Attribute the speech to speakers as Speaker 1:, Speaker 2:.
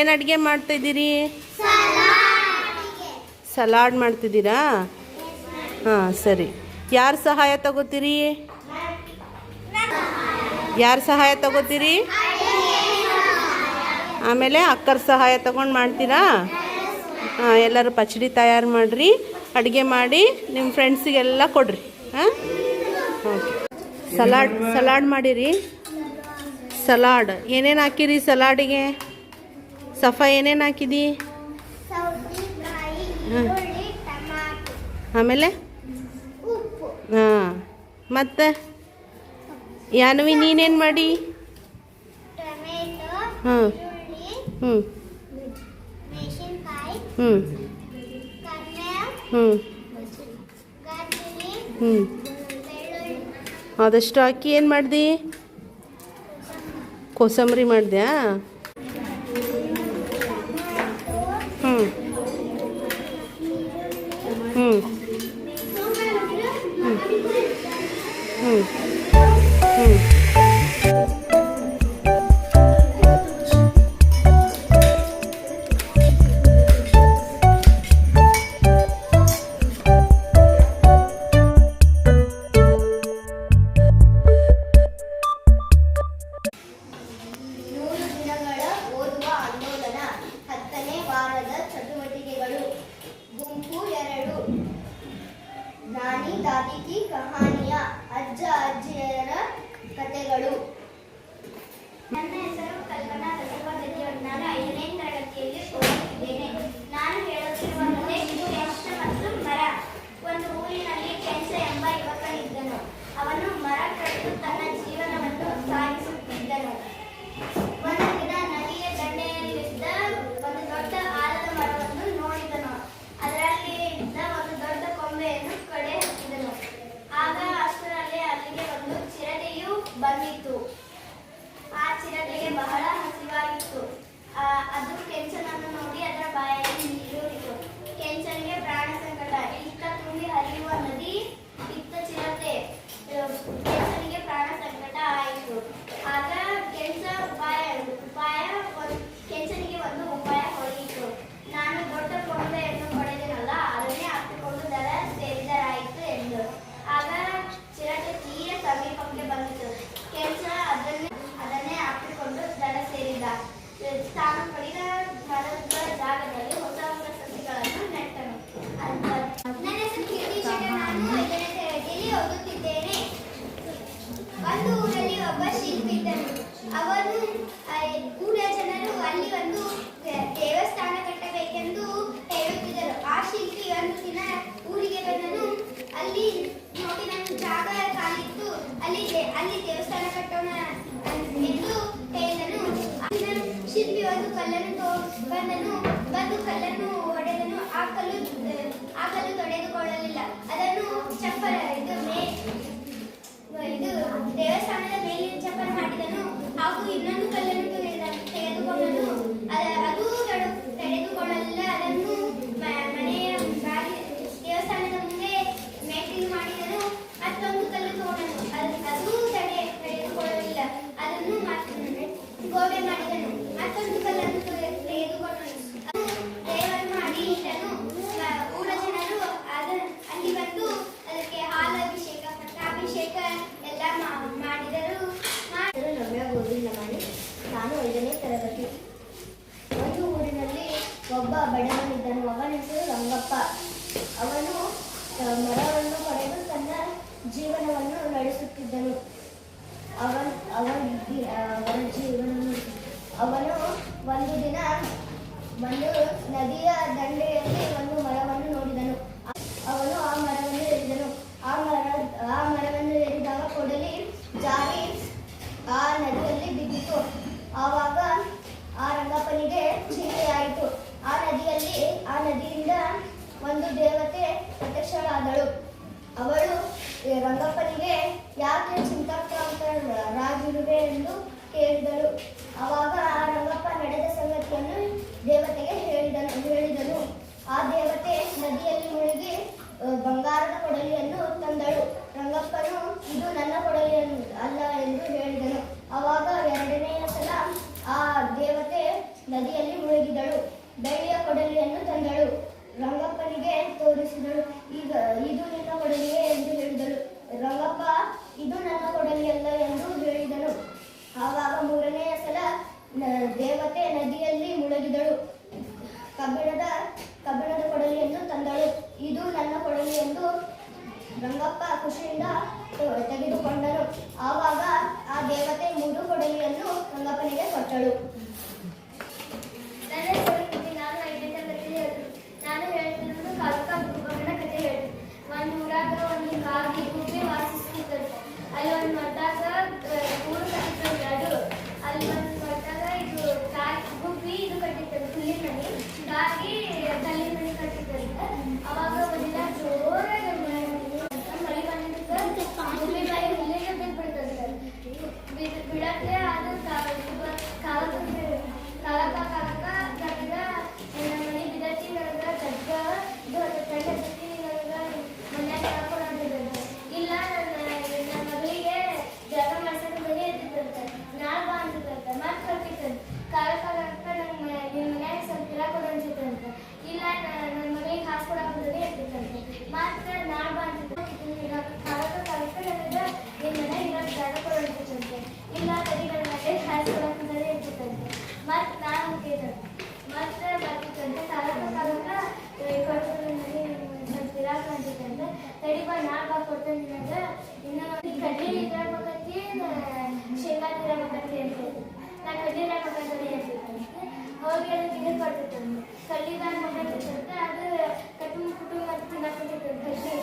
Speaker 1: ಏನು ಅಡುಗೆ ಮಾಡ್ತಾಯಿದ್ದೀರಿ? ಸಲಾಡ್ ಮಾಡ್ತಿದ್ದೀರಾ? ಹಾಂ ಸರಿ. ಯಾರ ಸಹಾಯ ತಗೋತೀರಿ? ಆಮೇಲೆ ಅಕ್ಕರ ಸಹಾಯ ತಗೊಂಡು ಮಾಡ್ತೀರಾ? ಹಾಂ, ಎಲ್ಲರೂ ಪಚಡಿ ತಯಾರು ಮಾಡಿರಿ, ಅಡುಗೆ ಮಾಡಿ ನಿಮ್ಮ ಫ್ರೆಂಡ್ಸಿಗೆಲ್ಲ ಕೊಡ್ರಿ. ಹಾಂ ಓಕೆ. ಸಲಾಡ್ ಮಾಡಿರಿ. ಸಲಾಡ್ ಏನೇನು ಹಾಕಿರಿ ಸಲಾಡಿಗೆ? ಸಫಾ ಏನೇನು ಹಾಕಿದಿ? ಹಾಂ, ಆಮೇಲೆ ಹಾಂ, ಮತ್ತು ಯಾನವಿ ನೀನೇನು ಮಾಡಿ? ಹಾಂ ಹ್ಞೂ ಹ್ಞೂ ಹ್ಞೂ ಹ್ಞೂ ಅದಷ್ಟು ಹಾಕಿ ಏನು ಮಾಡ್ದೆ? ಕೋಸಂಬರಿ ಮಾಡಿದ್ಯಾ? ಹ್ಞೂ ಹ್ಞೂ ಹ್ಞೂ ಹ್ಞೂ ಹ್ಞೂ
Speaker 2: ನಾನಿ ದಾದಿ ಕಿ ಕಹಾನಿಯ ಅಜ್ಜ ಅಜ್ಜಿಯರ ಕಥೆಗಳು. ನನ್ನ ಹೆಸರು ಕಲ್ಪನಾ ರಸವಾದಗಿ. ನಾನು 5ನೇ ತರಗತಿಯಲ್ಲಿ ಓದುತ್ತಿದ್ದೇನೆ. ನಾನು ಹೇಳುತ್ತಿರುವ ಕಥೆ ಕೆಂಚ ಮತ್ತು ಮರ. ಒಂದು ಊರಿನಲ್ಲಿ ಕೆಂಚ ಎಂಬ ಯುವಕನಿದ್ದನು. ಅವನು ಮರ ಕಡಿದು ತನ್ನ ಜೀವನವನ್ನು ಸಾಗಿಸುತ್ತಿದ್ದನು. ಒಂದು ದಿನ ನದಿಯ ದಂಡೆಯಲ್ಲಿದ್ದ ಒಂದು ದೊಡ್ಡ ಆಲದ ಮರವನ್ನು ನೋಡಿದನು. ಅದರಲ್ಲಿ ಇದ್ದ ಒಂದು ದೊಡ್ಡ ಕೊಂಬೆಯನ್ನು ಕಡೆ ಹಾಕಿದನು. ಆಗ ಅಷ್ಟರಲ್ಲಿ ಅಲ್ಲಿಗೆ ಒಂದು ಚಿರತೆಯು ಬಂದಿತ್ತು. ಆ ಚಿರತೆಗೆ ಬಹಳ ಹಸಿವಾಗಿತ್ತು. ಅದು ಕೆಂಚನನ್ನು ನೋಡಿ ಅದರ ಬಾಯಲ್ಲಿ ನೀರೂರಿತು. ಕೆಂಚನಿಗೆ ಪ್ರಾಣ ಸಂಕಟ. ಇತ್ತ ತುಂಬಿ ಹರಿಯುವ ನದಿ, ಇತ್ತ ಚಿರತೆ. ಕೆಂಚನಿಗೆ ಪ್ರಾಣ ಸಂಕಟ ಆಯಿತು. ಆಗ ಕೆಂಚನಿಗೆ ಒಂದು ಉಪಾಯ ಹೊಳೆಯಿತು. ನಾನು ದೊಡ್ಡ ಕೊಂಬೆಯನ್ನು ಪಡೆದೆನಲ್ಲ, ಅದನ್ನೇ ಹಾಕಿಕೊಂಡು ದಡ ಸೇರಿದರಾಯಿತು ಎಂದು. ಆಗ ಚಿರತೆ ತೀರ ಸಮೀಪಕ್ಕೆ ಬಂದಿತು. ಕೆಂಚ ಅದನ್ನೇ ಹಾಕಿಕೊಂಡು ದಡ ಸೇರಿದ. ತಾನು ಪಡೆದ ಮರದ ಜಾಗದಲ್ಲಿ ಹೊಸ ಹೊಸ ಸಸಿಗಳನ್ನು ನೆಟ್ಟನು. ನನ್ನ ಹೆಸರು ಕೀರ್ತಿ ಶೆಟ್ಟರ್. ನಾನು 5ನೇ ತರಗತಿಯಲ್ಲಿ ಓದುತ್ತಿದ್ದೇನೆ. ಒಂದು ಊರಲ್ಲಿ ಒಬ್ಬ ಶಿಲ್ಪಿ ಇದ್ದನು. ಅವನು ಊರ ಜನರು ಅಲ್ಲಿ ಒಂದು ದೇವಸ್ಥಾನ ಕಟ್ಟಬೇಕೆಂದು ಹೇಳುತ್ತಿದ್ದರು. ಆ ಶಿಲ್ಪಿ ಒಂದು ದಿನ ಊರಿಗೆ ಬಂದನು. ಅಲ್ಲಿ ನೋಡಿ ನನ್ನ ಜಾಗ ಖಾಲಿತ್ತು, ಅಲ್ಲಿ ದೇವಸ್ಥಾನ ಕಟ್ಟೋಣ ಎಂದು ಹೇಳಿದನು. ಶಿಲ್ಪಿ ಒಂದು ಕಲ್ಲನ್ನು ಬಂದು ಕಲ್ಲನ್ನು ಹೊಡೆದನು. ಆ ಕಲ್ಲು ತೊಡೆದುಕೊಳ್ಳಲಿಲ್ಲ. ಅದನ್ನು ದೇವಸ್ಥಾನದ ಮೇಲಿನ ಚಪ್ಪರ ಮಾಡಿದನು. ಹಾಗೂ ಇನ್ನೊಂದು ಕಲ್ಲನ್ನು ತೆಗೆದುಕೊಂಡನು. ಅದು ತೆಗೆದುಕೊಳ್ಳಲಿಲ್ಲ. ಅದನ್ನು ಮನೆಯ ದೇವಸ್ಥಾನದ ಮುಂದೆ ಮೇಟಿಂಗ್ ಮಾಡಿದನು. ಮತ್ತೊಂದು ಕಲ್ಲು ತಗೊಂಡನು. ಅದು ತೆಗೆದುಕೊಳ್ಳಲಿಲ್ಲ. ಅದನ್ನು ಗೋಡೆ ಮಾಡಿದನು. ಮತ್ತೊಂದು ಕಲ್ಲನ್ನು ತೆಗೆದುಕೊಂಡನು. ಅದು ದೇವರನ್ನು ಅಡಿ ಇಟ್ಟನು. ಊರ ಜನರು ಅಲ್ಲಿ ಬಂದು ಅದಕ್ಕೆ ಹಾಲಾಭಿಷೇಕ, ಪಟ್ಟಾಭಿಷೇಕ ಎಲ್ಲ ಮಾಡಿದರು. ರಮ್ಯಾ ಗೋವಿಂದಮಣಿ. ನಾನು 5ನೇ ತರಗತಿ. ಒಂದು ಊರಿನಲ್ಲಿ ಒಬ್ಬ ಬಡವನಿದ್ದನು. ಅವನ ಹೆಸರು ರಂಗಪ್ಪ. ಅವನು ಮರವನ್ನು ಪಡೆದು ತನ್ನ ಜೀವನವನ್ನು ನಡೆಸುತ್ತಿದ್ದನು. ಅವನು ಒಂದು ದಿನ ಒಂದು ನದಿಯ ದಂಡೆಯಲ್ಲಿ ಒಂದು ಮರವನ್ನು ನೋಡಿದನು. ಅವನು ಆ ಮರವನ್ನು ಏರಿದನು. ಆ ಮರವನ್ನು ಏರಿದಾಗ ಕೊಡಲಿ ಜಾರಿ ಆ ನದಿಯಲ್ಲಿ ಬಿದ್ದಿತು. ಆವಾಗ ಆ ರಂಗಪ್ಪನಿಗೆ ಚಿಂತೆಯಾಯಿತು. ಆ ನದಿಯಿಂದ ಒಂದು ದೇವತೆ ಪ್ರತ್ಯಕ್ಷಳಾದಳು. ಅವಳು ರಂಗಪ್ಪನಿಗೆ ಯಾಕೆ ಚಿಂತಾಕ್ರಾಂತರಾಗಿರುವೆ ಎಂದು ಕೇಳಿದಳು. ಆವಾಗ ಆ ರಂಗಪ್ಪ ನಡೆದ ಸಂಗತಿಯನ್ನು ದೇವತೆಗೆ ಹೇಳಿದನು. ಆ ದೇವತೆ ನದಿಯಲ್ಲಿ ಮುಳುಗಿ ಬಂಗಾರದ ಕೊಡಲಿಯನ್ನು ತಂದಳು. ರಂಗಪ್ಪನು ಇದು ನನ್ನ ಕೊಡಲಿ ಅಲ್ಲ ಎಂದು ಹೇಳಿದನು. ಆವಾಗ 2ನೇ ಸಲ ಆ ದೇವತೆ ನದಿಯಲ್ಲಿ ಮುಳುಗಿ ಗಂಗಪ್ಪ ಖುಷಿಯಿಂದ ತೆಗೆದುಕೊಂಡರು. ಆವಾಗ ಆ ದೇವತೆ 3 ಕೊಡಲಿಯನ್ನು ಗಂಗಪ್ಪನಿಗೆ ಕೊಟ್ಟಳು. ನನ್ನ ಹೆಸರು ಕೃತಿ, ನಾನು 5ನೇ ತರಗತಿಯಲ್ಲಿ ಹೇಳ್ತೀನಿ. ನಾನು ಹೇಳ್ತಿರುವುದು ಕಾಲಕ ಗುಬ್ಬಮ್ಮನ ಕಥೆ ಹೇಳ್ತೀನಿ. ಒಂದು ಊರಾಗ ಒಂದು ಕಾಗಿ ಗುಬ್ಬಿ ವಾಸಿಸುತ್ತಿದ್ದರು. ಅಲ್ಲಿ ಒಂದು ಮರದಾಗ ಗೂಡು ಕಟ್ಟಿತ್ತು. ಅದು ಅಲ್ಲಿ ಒಂದು ಮರದಾಗ ಇದು ಗುಬ್ಬಿ ಇದು ಕಟ್ಟಿತ್ತು, ಹುಲ್ಲಿನ ಮನೆ. ಗಾಗಿ ಕಲ್ಲಿನ ಮನೆ ಕಟ್ಟಿತ್ತು. ಅವಾಗ ಒಂದಿನ ಜೋರಾಗಿ ಮಳೆ ಬಂದಿದ್ದಕ್ಕೆ ಗುಬ್ಬಿ ಬಾಯಿ ಹುಲ್ಲಿನ ಬಿದ್ದುಬಿಡ್ತದೆ. ಬಿಡಕ್ಕೆ ಅದು ಕಾಲಕ ಕಟ್ಟಿದ ಮನೆ ಬಿದ್ದತಿ. ನನಗೆ ತಗ್ಗ ಇದು ನನಗೆ ಮನ್ಯಾಗ ಹಾಕೊಂಡು ಇಲ್ಲ ನನ್ನ ಮಗಳಿಗೆ ಜಗ ಮಾಡ್ಸಕ್ಕೆ ಮನೆ ಇರ್ತಿತ್ತಂತೆ. ನಾಳೆ ಬಾ ಅಂತಿತ್ತಂತೆ. ಮತ್ತೆ ಕಟ್ಟಿತ್ತಂತೆ. ಕಾಲಕ್ಕ ನಂಗೆ ನಿಮ್ಮ ಮನ್ಯಾಗ ಸ್ವಲ್ಪ ಗಿಡ ಕೊಡು ಅನ್ಸಿತ್ತಂತೆ. ಇಲ್ಲ ನನ್ನ ಮಗಳಿಗೆ ಹಾಸ್ಕೊಡಕ್ಕೆ ಮನೆ ಇರ್ತಿತ್ತಂತೆ. ಮತ್ತೆ ನಾಳೆ ಬಾ ಅಂತಿತ್ತು. ಕಾಲಕ್ಕ ನನಗೆ ನಿಮ್ಮ ಮನ್ಯಾಗ ಇರೋದು ಜಾಗ ಕೊಡು ಅನ್ಸಿತ್ತಂತೆ. ಇಲ್ಲ ತಡಿ ನನ್ನ ಮನೆಗೆ ಹಾಸ್ಕೊಡಕ್ಕೆ ಮನೆ ಇರ್ತಿತ್ತಂತೆ. ಮತ್ತೆ ನಾನು ಹೋಗ್ತಿದ್ದಂತೆ. ಮತ್ತೆ ಬರ್ತಿತ್ತಂತೆ. ಕಾಲಕ್ಕ ಸ್ವಲ್ಪ ಗಿರಾಕ ಅನ್ಸಿತ್ತಂತೆ. ತಡಿ ಬಾ ನಾಳೆ ಬಾ ಕೊಡ್ತೇನೆ ನಿನಗೆ. ಇನ್ನು ಕಡ್ಲಿ ಇರಬೇಕಂತಿ ಶೇಂಗಾ ಇರಬೇಕಂತಿ ಹೇಳ್ತೇನೆ. ನಾನು ಕಡ್ಲಿ ಇರಬೇಕಂತಲೇ ಹೇಳ್ತಿತ್ತಂತೆ. ಹೋಗಿ ಅದಕ್ಕೆ ಇದು ಕೊಡ್ತಿತ್ತಂತೆ. ಕಡ್ಲಿಗಾರ ಮಗ ಇರ್ತಂತೆ. ಅದು ಕಟ್ಟು ಕುಟುಂಬ ತಿನ್ನಕ್ಕಿರ್ತಂತೆ ಕಡ್ಲಿ.